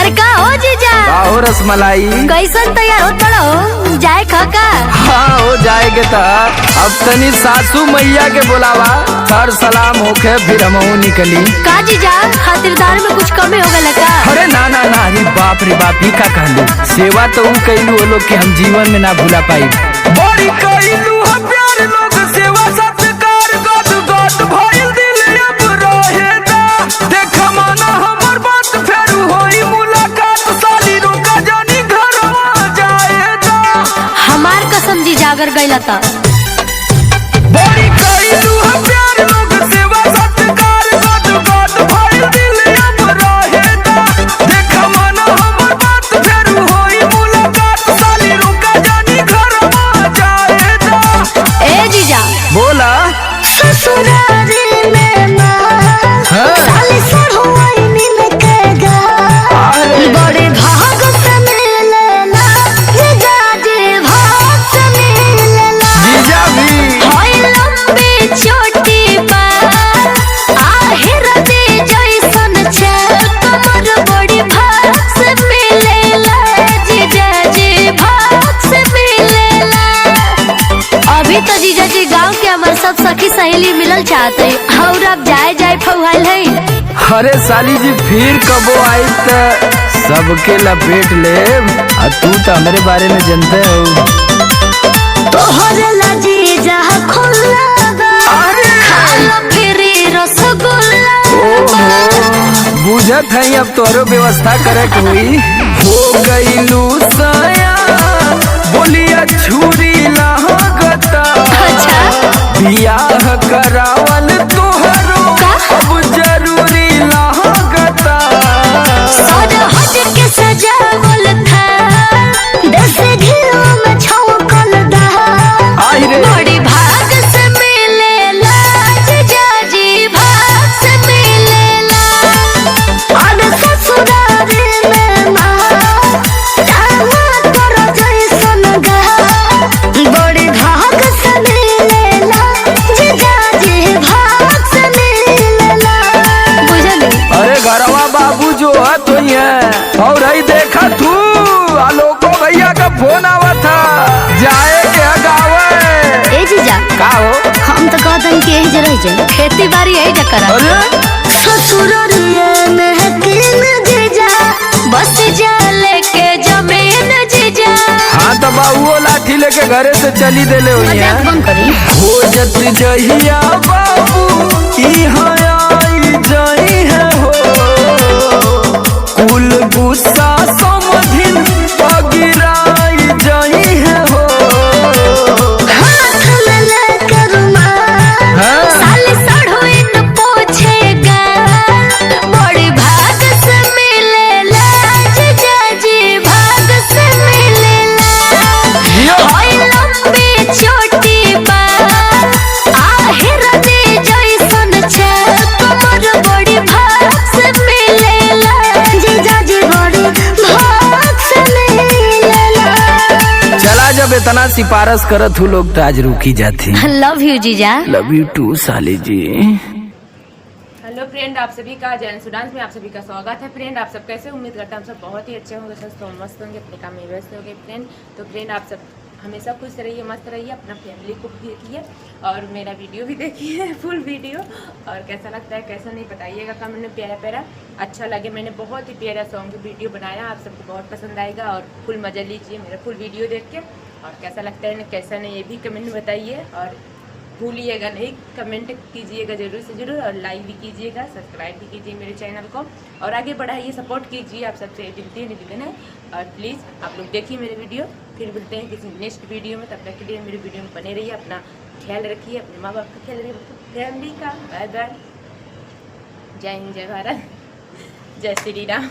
अरे का हो जीजा? हो रसमलाई कैसन तैयार होत बड़ो? जाए खका? हाँ हो जाएगे तो अब तनी सासू मैया के बुलावा, सर सलाम होके फिर हम निकली। का जीजा खातिरदार में कुछ कमी हो गया का? अरे ना ना ना, अरे बाप रे बाप, ही का कहलू, सेवा तो ऊ कैलू वो लोग के हम जीवन में ना भूला पाई। बड़ी कैलू हम प्यार लोग सेवा सत्कार गद गद भइल दिल अब रहे दा, देख माना हमर बात फेर होई मुलाकात, साली रुका जानी घरवा जाए दा। हमार कसम जीजा अगर गइला त बड़ी कैलू हम प्यार लोग सेवा सत्कार गद गद भइल दिल अब रहे दा, देख माना हमर बात फेर होई मुलाकात, साली रुका जानी घरवा जाए दा। ए जीजा बोला ससुरारी में ना साली सरहुआई मिलकेगा, बड़े भाग से मिलेला जीजा जी, भाग से मिलेला जीजा भी होई लंबी छोटी बात, आहिर दे जैसन छे कमर, बड़ी भाग से मिलेला जीजा जी, भाग से मिलेला। अभी तो जीजा जी गाँव के हमारे सब सखी सहेली मिलल चाहते और अब जाए जाए फौहाल है। अरे साली जी फिर कबो आई त सबके लपेट ले, तू तो हमारे बारे में जानते हो। तोहरे ला जीजा खुला बा, खाला फिरी रसगुल्ला बा। बुझत है अब तोरो व्यवस्था करे के हुई, हो गईलू सया बोलिया छुरी लागता, अच्छा बियाह करावल तोहरो अब जरूरी लागता। सज हज के सजावल था, देसी घियो में छौंकल दा, आई रे बड़ी भाग से मिलेला जीजा जी, भाग से मिलेला। अरे ससुरारी में ना जाना तोरा जैसन गा, बड़ी भाग से मिलेला जीजा जी, भाग से मिलेला। बुझली? अरे घरवा बाबू जो है तो ही है, और ही देखा तू आलोको भैया का फोन आवा था, जाए के गावे। ए जीजा का हो? हम तो कहते कि यही जगह जाए, खेती बाड़ी यही जगह करा। अरे ससुरारिये में तीन जीजा, बस जा लेके जमीन जीजा। हाँ तो बाबू लाठी लेके घरे से चली देले हुई है। मजाक बंद करी। हो जत जहिया बाबू यहाँ आई जाई है हो, कुल गुस्सा समधिन पगिराई जाई है हो। हाथ में लेकर रुमाल, हाँ? साली सड़हुइन पोछेगा, बड़ी भाग से मिलेला जीजा जी, भाग से मिलेला। जियो। होई लंबी छोटी बात, आहिर दे जैसन छे कमर, बड़ी भाग से मिलेला जीजा जी, बड़ी भाग से मिलेला। चला जब इतना सिफारिश करत हूँ लोग तो आज रुकी जाती। लव यू जीजा। लव यू टू साली जी। हेलो फ्रेंड, आप सभी का जैन सुडांस में आप सभी का स्वागत है। फ्रेंड आप सब कैसे, उम्मीद करता हूँ हम सब बहुत ही अच्छे होंगे, स्वस्थ होंगे, मस्त होंगे, अपने काम में व्यस्त होंगे। फ्रेंड तो फ्रेंड आप सब हमेशा खुश रहिए, मस्त रहिए, अपना फैमिली को भी देखिए और मेरा वीडियो भी देखिए फुल वीडियो। और कैसा लगता है कैसा नहीं बताइएगा कमेंट में, प्यारा प्यारा अच्छा लगे। मैंने बहुत ही प्यारा सॉन्ग वीडियो बनाया, आप सबको बहुत पसंद आएगा और फुल मज़ा लीजिए मेरा फुल वीडियो देख के। और कैसा लगता है कैसा नहीं ये भी कमेंट में बताइए, और भूलिएगा नहीं, कमेंट कीजिएगा ज़रूर से ज़रूर, और लाइक भी कीजिएगा, सब्सक्राइब भी कीजिए मेरे चैनल को और आगे बढ़ाइए, सपोर्ट कीजिए। आप सबसे विनती निवेदन है। और प्लीज़ आप लोग देखिए मेरे वीडियो, फिर मिलते हैं किसी नेक्स्ट वीडियो में। तब तक के लिए मेरे वीडियो में बने रहिए, अपना ख्याल रखिए, अपने माँ बाप का ख्याल रखिए, फैमिली का। बाय बाय, जय हिंद, जय भारत, जय श्री राम।